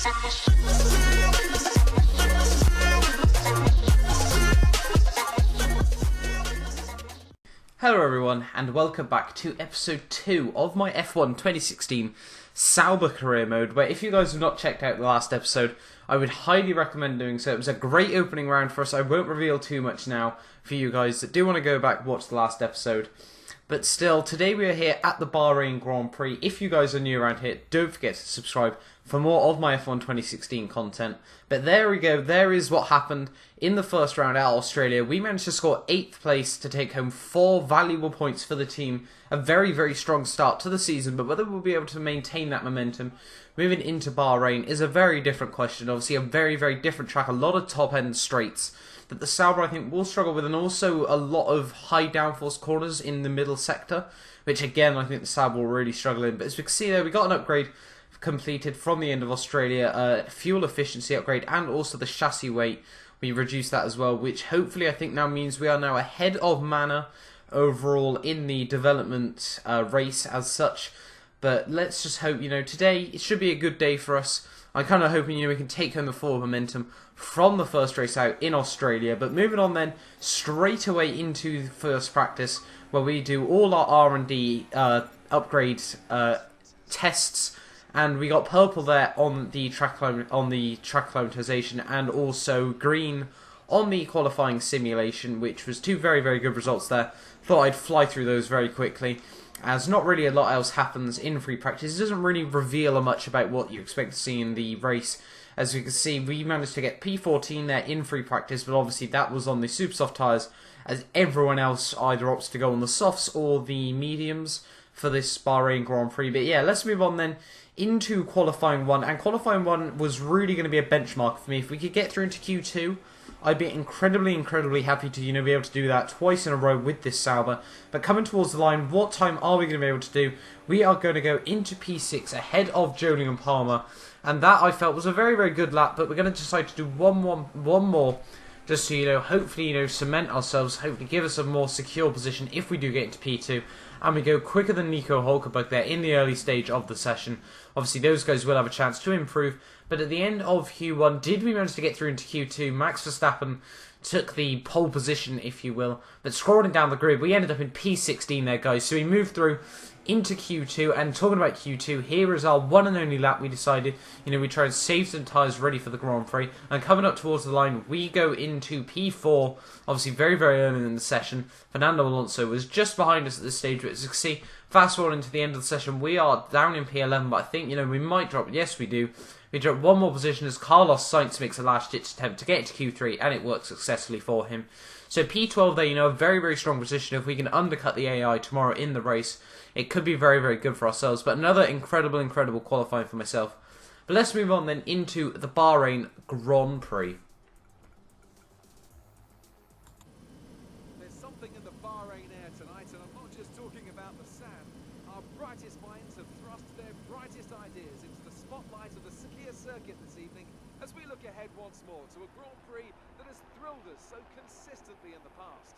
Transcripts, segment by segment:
Hello everyone, and welcome back to episode 2 of my F1 2016 Sauber career mode, where if you guys have not checked out the last episode, I would highly recommend doing so. It was a great opening round for us. I won't reveal too much now for you guys that do want to go back and watch the last episode. But still, today we are here at the Bahrain Grand Prix. If you guys are new around here, don't forget to subscribe for more of my F1 2016 content. But there we go, there is what happened in the first round at Australia. We managed to score 8th place to take home 4 valuable points for the team. A very, very strong start to the season, but whether we'll be able to maintain that momentum moving into Bahrain is a very different question. Obviously a very, very different track, a lot of top-end straights that the Sauber I think will struggle with, and also a lot of high downforce corners in the middle sector, which again I think the Sauber will really struggle in. But as we can see there, we got an upgrade completed from the end of Australia, fuel efficiency upgrade, and also the chassis weight. We reduced that as well, which hopefully I think now means we are now ahead of Manor overall in the development race as such. But let's just hope, today it should be a good day for us. I'm kind of hoping, we can take home the forward momentum from the first race out in Australia. But moving on then, straight away into the first practice, where we do all our R&D upgrade tests. And we got purple there on the track climatization, and also green on the qualifying simulation, which was 2 very, very good results there. Thought I'd fly through those very quickly, as not really a lot else happens in free practice. It doesn't really reveal much about what you expect to see in the race. As you can see, we managed to get P14 there in free practice, but obviously that was on the super soft tyres, as everyone else either opts to go on the softs or the mediums for this Bahrain Grand Prix. But yeah, let's move on then into qualifying 1, and qualifying 1 was really going to be a benchmark for me. If we could get through into Q2, I'd be incredibly, incredibly happy to, be able to do that twice in a row with this Sauber. But coming towards the line, what time are we going to be able to do? We are going to go into P6 ahead of Joling and Palmer, and that I felt was a very, very good lap. But we're going to decide to do one more, just to, hopefully, cement ourselves, hopefully give us a more secure position if we do get into P2. And we go quicker than Nico Hulkenberg there in the early stage of the session. Obviously, those guys will have a chance to improve. But at the end of Q1, did we manage to get through into Q2? Max Verstappen took the pole position, if you will. But scrolling down the grid, we ended up in P16 there, guys. So we moved through into Q2. And talking about Q2, here is our one and only lap. We decided, we try and save some tyres ready for the Grand Prix. And coming up towards the line, we go into P4. Obviously, very, very early in the session. Fernando Alonso was just behind us at this stage. But as you can see, fast forward to the end of the session, we are down in P11. But I think, we might drop. Yes, we do. We drop one more position as Carlos Sainz makes a last-ditch attempt to get into Q3, and it works successfully for him. So P12 there, a very, very strong position. If we can undercut the AI tomorrow in the race, it could be very, very good for ourselves. But another incredible, incredible qualifying for myself. But let's move on then into the Bahrain Grand Prix. There's something in the Bahrain air tonight, and I'm not just talking about the sand. Our brightest minds have thrust their brightest ideas into the spotlight of the Sakir circuit this evening, as we look ahead once more to a Grand Prix that has thrilled us so consistently in the past.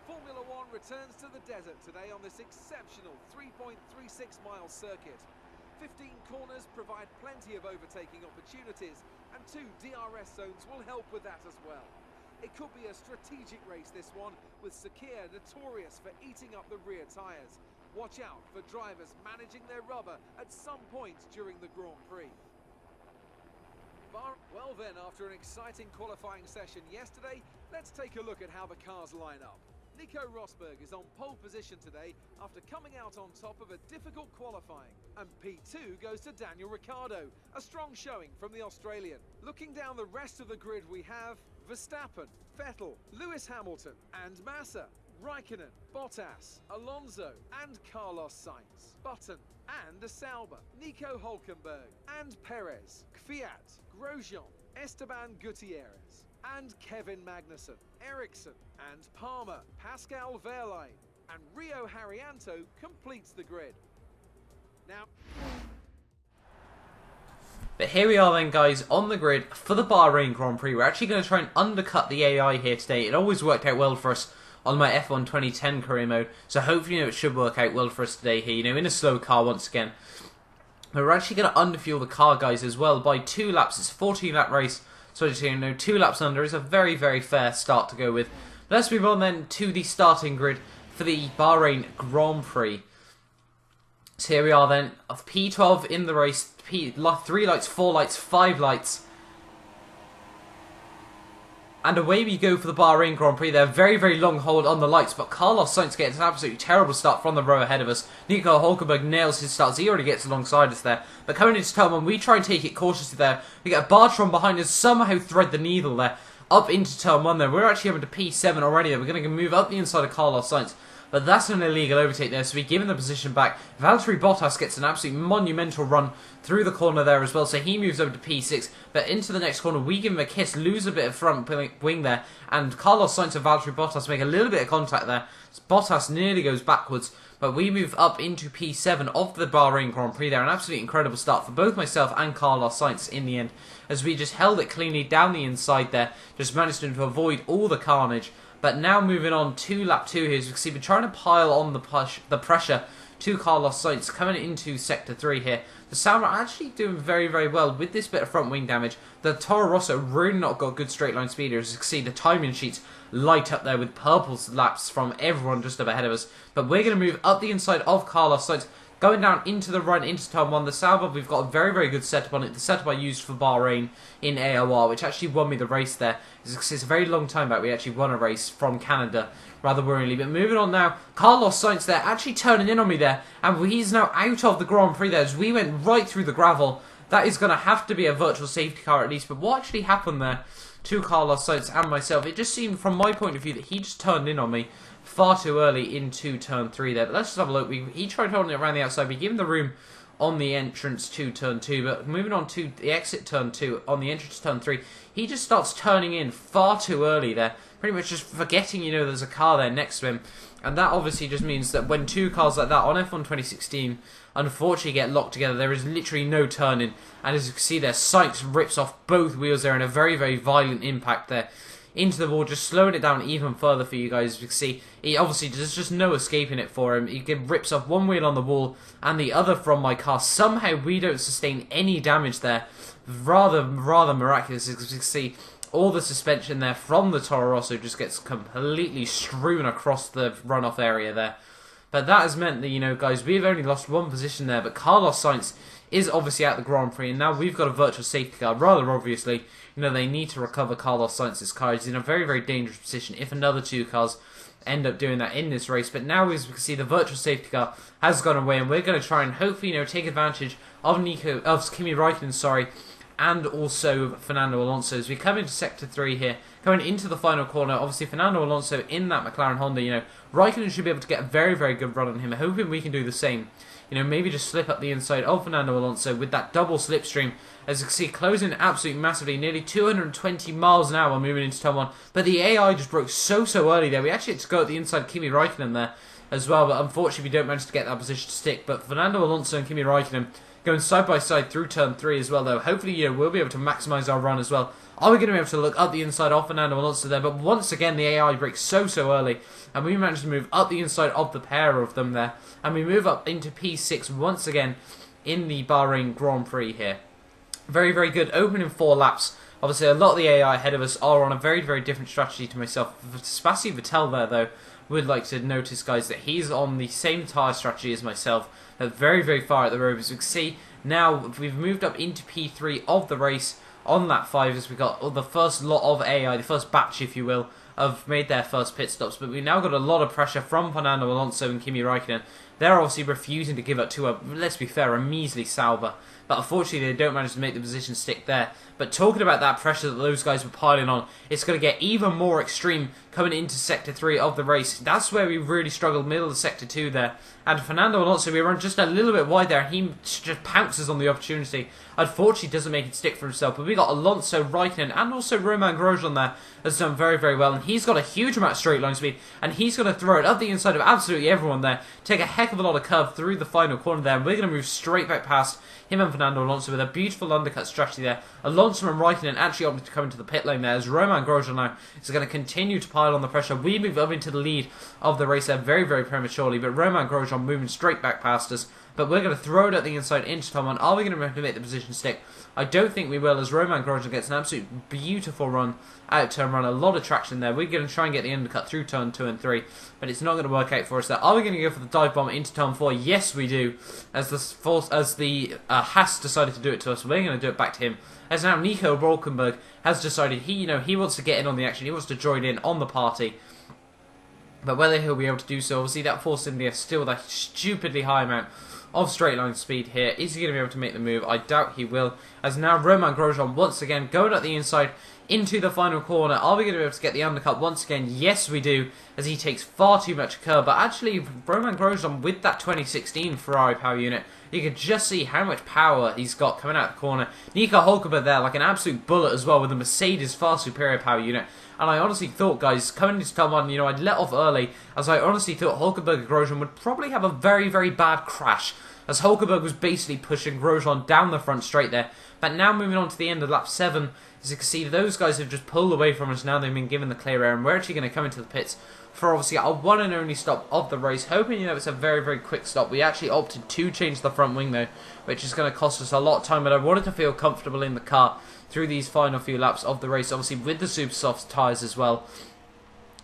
Formula One returns to the desert today on this exceptional 3.36-mile circuit. 15 corners provide plenty of overtaking opportunities, and 2 DRS zones will help with that as well. It could be a strategic race, this one, with Sakir notorious for eating up the rear tyres. Watch out for drivers managing their rubber at some point during the Grand Prix. Well then, after an exciting qualifying session yesterday, let's take a look at how the cars line up. Nico Rosberg is on pole position today after coming out on top of a difficult qualifying. And P2 goes to Daniel Ricciardo, a strong showing from the Australian. Looking down the rest of the grid, we have Verstappen, Vettel, Lewis Hamilton and Massa, Raikkonen, Bottas, Alonso and Carlos Sainz, Button and De Sauber, Nico Hulkenberg and Perez, Kvyat, Grosjean, Esteban Gutierrez and Kevin Magnussen, Ericsson and Palmer, Pascal Wehrlein and Rio Haryanto completes the grid. Now, but here we are then, guys, on the grid for the Bahrain Grand Prix. We're actually going to try and undercut the AI here today. It always worked out well for us on my F1 2010 career mode, so hopefully it should work out well for us today here, in a slow car once again. We're actually going to underfuel the car, guys, as well by 2 laps. It's a 14-lap race, so just so you know, 2 laps under is a very, very fair start to go with. Let's move on then to the starting grid for the Bahrain Grand Prix. So here we are then, of P12 in the race, 3 lights, 4 lights, 5 lights. And away we go for the Bahrain Grand Prix. They're very, very long hold on the lights, but Carlos Sainz gets an absolutely terrible start from the row ahead of us. Nico Hulkenberg nails his starts. He already gets alongside us there. But coming into turn 1, we try and take it cautiously there. We get a barge from behind us, somehow thread the needle there. Up into turn 1 there. We're actually up to P7 already there. We're going to move up the inside of Carlos Sainz. But that's an illegal overtake there, so we give him the position back. Valtteri Bottas gets an absolute monumental run through the corner there as well, so he moves over to P6. But into the next corner, we give him a kiss, lose a bit of front wing there, and Carlos Sainz and Valtteri Bottas make a little bit of contact there. Bottas nearly goes backwards, but we move up into P7 of the Bahrain Grand Prix there. An absolutely incredible start for both myself and Carlos Sainz in the end, as we just held it cleanly down the inside there, just managed to avoid all the carnage. But now moving on to lap 2 here, as you can see, we're trying to pile on the pressure to Carlos Sainz coming into sector 3 here. The Sauber are actually doing very, very well with this bit of front wing damage. The Toro Rosso really not got good straight line speed here. As you can see, the timing sheets light up there with purple laps from everyone just up ahead of us. But we're going to move up the inside of Carlos Sainz, going down into the run into turn 1. The Sauber, we've got a very, very good setup on it. The setup I used for Bahrain in AOR, which actually won me the race there. It's a very long time back. We actually won a race from Canada, rather worryingly. But moving on now, Carlos Sainz there actually turning in on me there. And he's now out of the Grand Prix there as we went right through the gravel. That is going to have to be a virtual safety car at least. But what actually happened there to Carlos Sainz and myself, it just seemed from my point of view that he just turned in on me far too early into turn 3 there. But let's just have a look. He tried holding it around the outside. We give him the room on the entrance to turn 2. But moving on to the exit turn 2, on the entrance to turn 3, he just starts turning in far too early there. Pretty much just forgetting, there's a car there next to him. And that obviously just means that when 2 cars like that on F1 2016 unfortunately get locked together, there is literally no turning. And as you can see there, Sainz rips off both wheels there in a very, very violent impact there into the wall, just slowing it down even further for you guys. As you can see, he obviously, there's just no escaping it for him. He rips off one wheel on the wall and the other from my car. Somehow we don't sustain any damage there. Rather miraculous. As you can see, all the suspension there from the Toro Rosso just gets completely strewn across the runoff area there. But that has meant that, guys, we've only lost 1 position there, but Carlos Sainz is obviously at the Grand Prix, and now we've got a virtual safety car. Rather obviously, they need to recover Carlos Sainz's car. He's in a very, very dangerous position if another 2 cars end up doing that in this race. But now, as we can see, the virtual safety car has gone away, and we're going to try and hopefully, take advantage of Kimi Räikkönen, and also Fernando Alonso as we come into sector 3 here, coming into the final corner. Obviously, Fernando Alonso in that McLaren Honda, Räikkönen should be able to get a very, very good run on him. Hoping we can do the same. Maybe just slip up the inside of Fernando Alonso with that double slipstream. As you can see, closing absolutely massively, nearly 220 miles an hour moving into turn 1. But the AI just broke so early there. We actually had to go at the inside of Kimi Räikkönen there as well, but unfortunately we don't manage to get that position to stick. But Fernando Alonso and Kimi Räikkönen going side by side through turn 3 as well, though. Hopefully, we'll be able to maximise our run as well. Are we going to be able to look up the inside of Fernando Alonso there? But once again, the AI breaks so early, and we managed to move up the inside of the pair of them there, and we move up into P6 once again in the Bahrain Grand Prix here. Very, very good opening 4 laps. Obviously, a lot of the AI ahead of us are on a very, very different strategy to myself. Sebastian Vettel there, though, would like to notice, guys, that he's on the same tyre strategy as myself. Very, very far at the road. As you can see, now we've moved up into P3 of the race on lap 5 as we got the first lot of AI, the first batch, if you will, have made their first pit stops. But we've now got a lot of pressure from Fernando Alonso and Kimi Räikkönen. They're obviously refusing to give up to let's be fair, a measly Sauber. But unfortunately, they don't manage to make the position stick there. But talking about that pressure that those guys were piling on, it's going to get even more extreme coming into Sector 3 of the race. That's where we really struggled, middle of Sector 2 there. And Fernando Alonso, we run just a little bit wide there. He just pounces on the opportunity. Unfortunately, doesn't make it stick for himself. But we got Alonso, Räikkönen, and also Romain Grosjean there has done very, very well. And he's got a huge amount of straight line speed. And he's going to throw it up the inside of absolutely everyone there. Take a heck of a lot of curve through the final corner there. And we're going to move straight back past him and Fernando Alonso with a beautiful undercut strategy there. Alonso and Räikkönen actually opted to come into the pit lane there as Romain Grosjean now is going to continue to pile on the pressure. We move up into the lead of the race there very, very prematurely, but Romain Grosjean moving straight back past us. But we're going to throw it at the inside into turn 1. Are we going to be able to make the position stick? I don't think we will, as Roman Grosjean gets an absolute beautiful run out turn 1. A lot of traction there. We're going to try and get the undercut through turn 2 and 3, but it's not going to work out for us there. Are we going to go for the dive bomb into turn 4? Yes, we do. As the Haas decided to do it to us, we're going to do it back to him. As now Nico Rosberg has decided he wants to get in on the action. He wants to join in on the party. But whether he'll be able to do so, obviously that Force India still that stupidly high amount of straight line speed here. Is he going to be able to make the move? I doubt he will. As now Roman Grosjean once again going at the inside into the final corner. Are we going to be able to get the undercut once again? Yes, we do, as he takes far too much curb. But actually, Roman Grosjean with that 2016 Ferrari power unit, you can just see how much power he's got coming out the corner. Nico Hulkenberg there, like an absolute bullet as well, with a Mercedes far superior power unit. And I honestly thought, guys, coming into turn 1, I'd let off early, as I honestly thought Hulkenberg and Grosjean would probably have a very, very bad crash, as Hulkenberg was basically pushing Grosjean down the front straight there. But now moving on to the end of lap 7, as you can see, those guys have just pulled away from us now. They've been given the clear air, and we're actually going to come into the pits for obviously our one and only stop of the race. Hoping, it's a very, very quick stop. We actually opted to change the front wing though, which is going to cost us a lot of time, but I wanted to feel comfortable in the car through these final few laps of the race, obviously with the super soft tyres as well.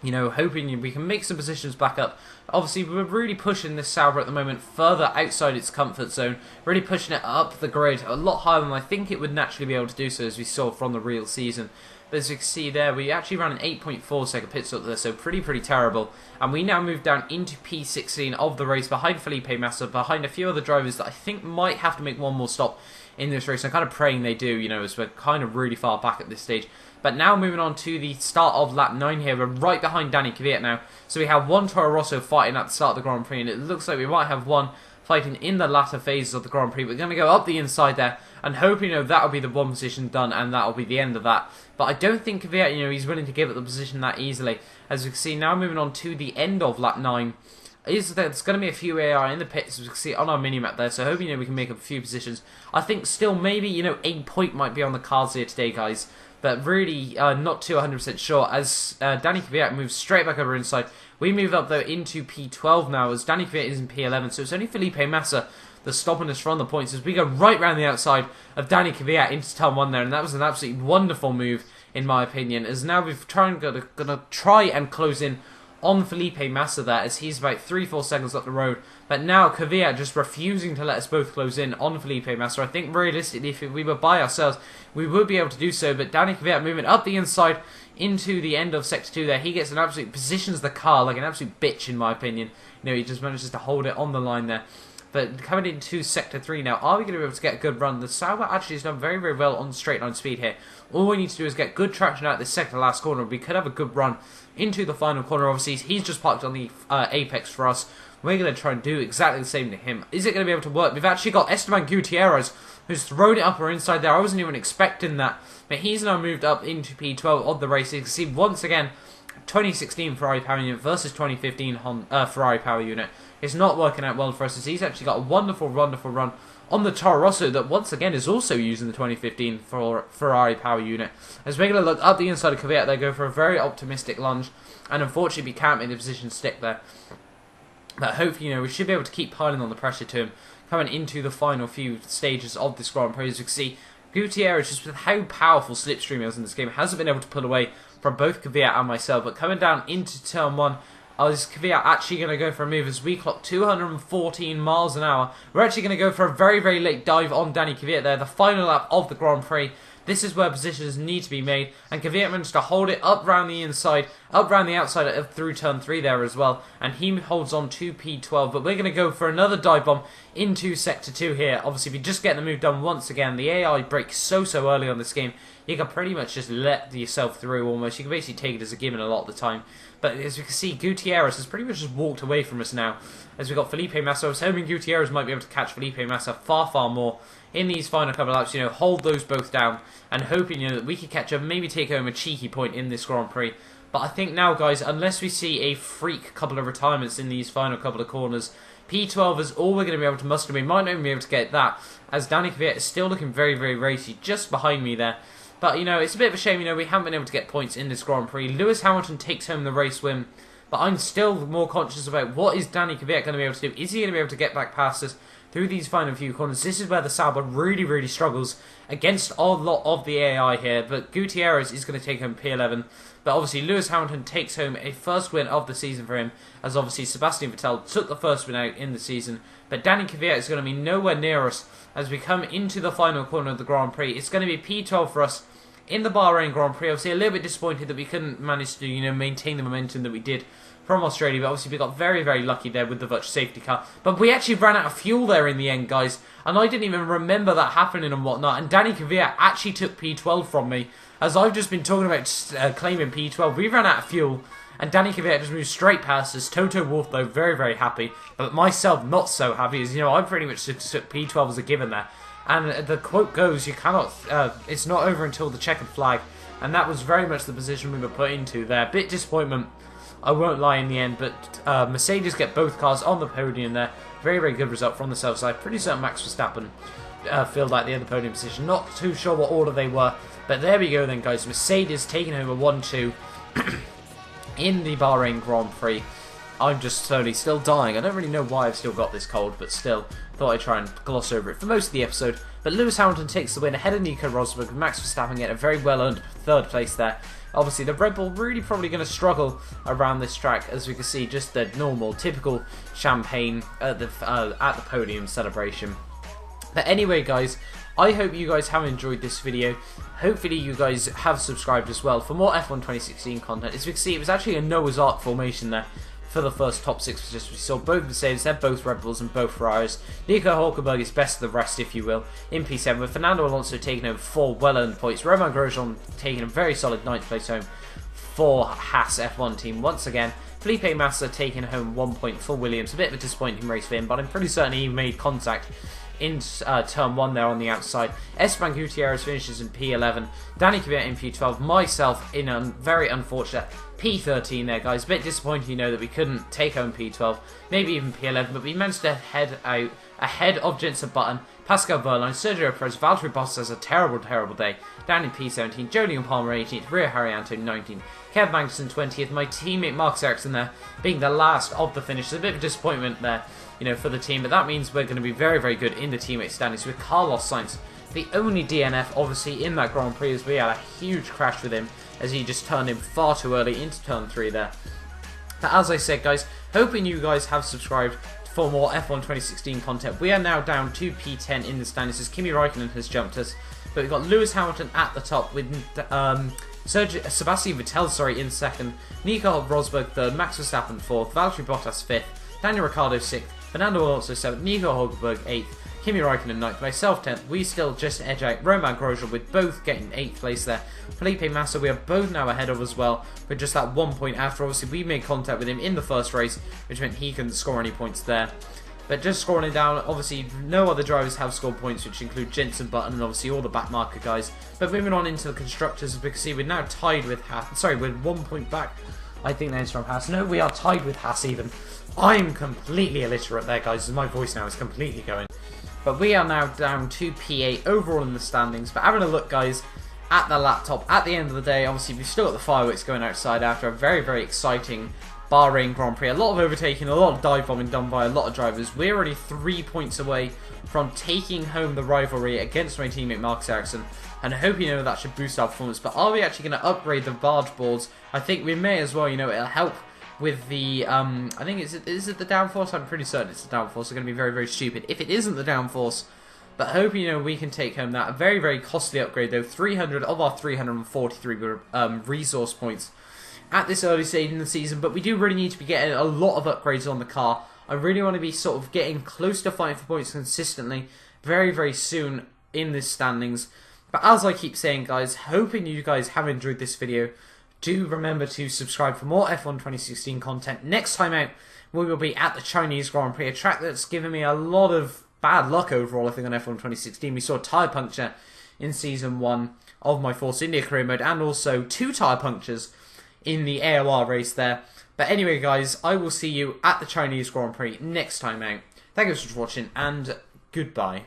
Hoping we can make some positions back up. Obviously, we're really pushing this Sauber at the moment further outside its comfort zone, really pushing it up the grid a lot higher than I think it would naturally be able to do so, as we saw from the real season. But as you can see there, we actually ran an 8.4 second pit stop there, so pretty terrible. And we now move down into P16 of the race, behind Felipe Massa, behind a few other drivers that I think might have to make one more stop in this race. I'm kind of praying they do, as we're kind of really far back at this stage. But now moving on to the start of lap 9 here, we're right behind Danny Kvyat now. So we have one Toro Rosso fighting at the start of the Grand Prix, and it looks like we might have one fighting in the latter phases of the Grand Prix. We're going to go up the inside there, and hoping, that'll be the one position done, and that'll be the end of that. But I don't think Kvyat, he's willing to give up the position that easily. As you can see, now moving on to the end of lap 9, there's going to be a few AI in the pits, as we can see on our mini-map there, so hoping, we can make up a few positions. I think still maybe, a point might be on the cards here today, guys. But really not too 100% sure, as Danny Kvyat moves straight back over inside. We move up, though, into P12 now, as Danny Kvyat is in P11, so it's only Felipe Massa that's stopping us from the points, as we go right round the outside of Danny Kvyat into turn 1 there, and that was an absolutely wonderful move, in my opinion, as now we've going to try and close in on Felipe Massa there, as he's about 3-4 seconds up the road. But now Kvyat just refusing to let us both close in on Felipe Massa. I think realistically, if we were by ourselves, we would be able to do so. But Danny Kvyat moving up the inside into the end of Sector 2 there. He gets an absolute, positions the car like an absolute bitch, in my opinion. He just manages to hold it on the line there. But coming into Sector 3 now, are we going to be able to get a good run? The Sauber actually has done very, very well on straight line speed here. All we need to do is get good traction out this sector last corner. We could have a good run into the final corner. Obviously, he's just parked on the apex for us. We're going to try and do exactly the same to him. Is it going to be able to work? We've actually got Esteban Gutierrez, who's thrown it up or inside there. I wasn't even expecting that. But he's now moved up into P12 of the race. You can see once again, 2016 Ferrari Power Unit versus 2015 Ferrari Power Unit. It's not working out well for us, as he's actually got a wonderful run on the Toro Rosso that once again is also using the 2015 Ferrari Power Unit. As we're going to look up the inside of Kvyat, they go for a very optimistic lunge, and unfortunately we can't make the position stick there. But hopefully, we should be able to keep piling on the pressure to him coming into the final few stages of this Grand Prix. As you can see, Gutierrez, just with how powerful Slipstream is in this game, hasn't been able to pull away from both Kvyat and myself. But coming down into turn 1, is Kvyat actually going to go for a move as we clock 214 miles an hour. We're actually going to go for a very, very late dive on Danny Kvyat there, the final lap of the Grand Prix. This is where positions need to be made, and Kvyat managed to hold it up round the inside, up round the outside through turn 3 there as well, and he holds on to P12, but we're going to go for another dive bomb into Sector 2 here. Obviously, if you just get the move done once again, the AI breaks so early on this game, you can pretty much just let yourself through almost. You can basically take it as a given a lot of the time. But as you can see, Gutierrez has pretty much just walked away from us now, as we've got Felipe Massa. I was hoping Gutierrez might be able to catch Felipe Massa far more in these final couple of laps, hold those both down, and hoping, that we could catch up, maybe take home a cheeky point in this Grand Prix. But I think now, guys, unless we see a freak couple of retirements in these final couple of corners, P12 is all we're going to be able to muster. We might not even be able to get that, as Danny Kvyat is still looking very, very racy, just behind me there. But, it's a bit of a shame, we haven't been able to get points in this Grand Prix. Lewis Hamilton takes home the race win, but I'm still more conscious about what is Danny Kvyat going to be able to do. Is he going to be able to get back past us? through these final few corners. This is where the Sauber really, really struggles against a lot of the AI here. But Gutierrez is going to take home P11. But obviously Lewis Hamilton takes home a first win of the season for him, as obviously Sebastian Vettel took the first win out in the season. But Danny Kvyat is going to be nowhere near us as we come into the final corner of the Grand Prix. It's going to be P12 for us in the Bahrain Grand Prix. Obviously a little bit disappointed that we couldn't manage to maintain the momentum that we did from Australia, but obviously we got very, very lucky there with the virtual safety car. But we actually ran out of fuel there in the end, guys, and I didn't even remember that happening and whatnot. And Danny Kvyat actually took P12 from me, as I've just been talking about claiming P12. We ran out of fuel, and Danny Kvyat just moved straight past us. Toto Wolff, though, very, very happy, but myself not so happy, as I pretty much took P12 as a given there. And the quote goes, you cannot, it's not over until the checkered flag, and that was very much the position we were put into there. Bit disappointment, I won't lie, in the end, but Mercedes get both cars on the podium there. Very, very good result from the south side. Pretty certain Max Verstappen filled out the other podium position. Not too sure what order they were, but there we go then, guys. Mercedes taking home a 1-2 in the Bahrain Grand Prix. I'm just slowly still dying. I don't really know why I've still got this cold, but still, thought I'd try and gloss over it for most of the episode. But Lewis Hamilton takes the win ahead of Nico Rosberg, with Max Verstappen getting a very well-earned third place there. Obviously, the Red Bull really probably going to struggle around this track, as we can see, just the normal, typical champagne at the podium celebration. But anyway, guys, I hope you guys have enjoyed this video. Hopefully you guys have subscribed as well for more F1 2016 content. As we can see, it was actually a Noah's Ark formation there for the first top 6 positions. We saw both Mercedes, they're both Red Bulls and both Ferraris. Nico Hulkenberg is best of the rest, if you will, in P7, with Fernando Alonso taking home 4 well-earned points. Romain Grosjean taking a very solid 9th place home for Haas F1 team once again. Felipe Massa taking home 1 point for Williams. A bit of a disappointing race for him, but I'm pretty certain he made contact in turn 1 there on the outside. Esteban Gutierrez finishes in P11. Danny Kvyat in P12. Myself in a very unfortunate P13 there, guys. A bit disappointing, that we couldn't take home P12. Maybe even P11, but we managed to head out ahead of Jensen Button, Pascal Wehrlein, Sergio Perez, Valtteri Bottas has a terrible, terrible day. Down in P17, Jolyon Palmer 18th, Rio Haryanto 19th, Kev Magnussen 20th. My teammate Marcus Ericsson there being the last of the finishes. A bit of a disappointment there, for the team, but that means we're going to be very, very good in the teammate standings with Carlos Sainz, the only DNF, obviously, in that Grand Prix, as we had a huge crash with him as he just turned in far too early into turn 3 there. But as I said, guys, hoping you guys have subscribed for more F1 2016 content. We are now down to P10 in the standings as Kimi Räikkönen has jumped us, but we've got Lewis Hamilton at the top with Sebastian Vettel in second, Nico Rosberg third, Max Verstappen fourth, Valtteri Bottas fifth, Daniel Ricciardo sixth, Fernando Alonso seventh, Nico Hulkenberg eighth, Kimi Räikkönen 9th, myself 10th. We still just edge out Romain Grosjean with both getting 8th place there. Felipe Massa we are both now ahead of as well, with just that 1 point after. Obviously we made contact with him in the first race, which meant he couldn't score any points there. But just scrolling down, obviously no other drivers have scored points, which include Jensen Button and obviously all the backmarker guys. But moving on into the constructors, we can see we're now tied with Haas. Sorry, we're 1 point back. I think that's from Haas. No, we are tied with Haas even. I'm completely illiterate there, guys, as my voice now is completely going. But we are now down to P8 overall in the standings. But having a look, guys, at the laptop, at the end of the day, obviously we've still got the fireworks going outside after a very, very exciting Bahrain Grand Prix. A lot of overtaking, a lot of dive bombing done by a lot of drivers. We're already 3 points away from taking home the rivalry against my teammate Marcus Ericsson. And I hope that should boost our performance. But are we actually going to upgrade the barge boards? I think we may as well, it'll help with the, I think, is it the downforce? I'm pretty certain it's the downforce. It's going to be very, very stupid if it isn't the downforce. But I hope, we can take home that. A very, very costly upgrade, though. 300 of our 343 resource points at this early stage in the season. But we do really need to be getting a lot of upgrades on the car. I really want to be sort of getting close to fighting for points consistently very, very soon in this standings. But as I keep saying, guys, hoping you guys have enjoyed this video. Do remember to subscribe for more F1 2016 content. Next time out, we will be at the Chinese Grand Prix, a track that's given me a lot of bad luck overall, I think, on F1 2016. We saw a tyre puncture in Season 1 of my Force India career mode, and also 2 tyre punctures in the AOR race there. But anyway, guys, I will see you at the Chinese Grand Prix next time out. Thank you so much for watching, and goodbye.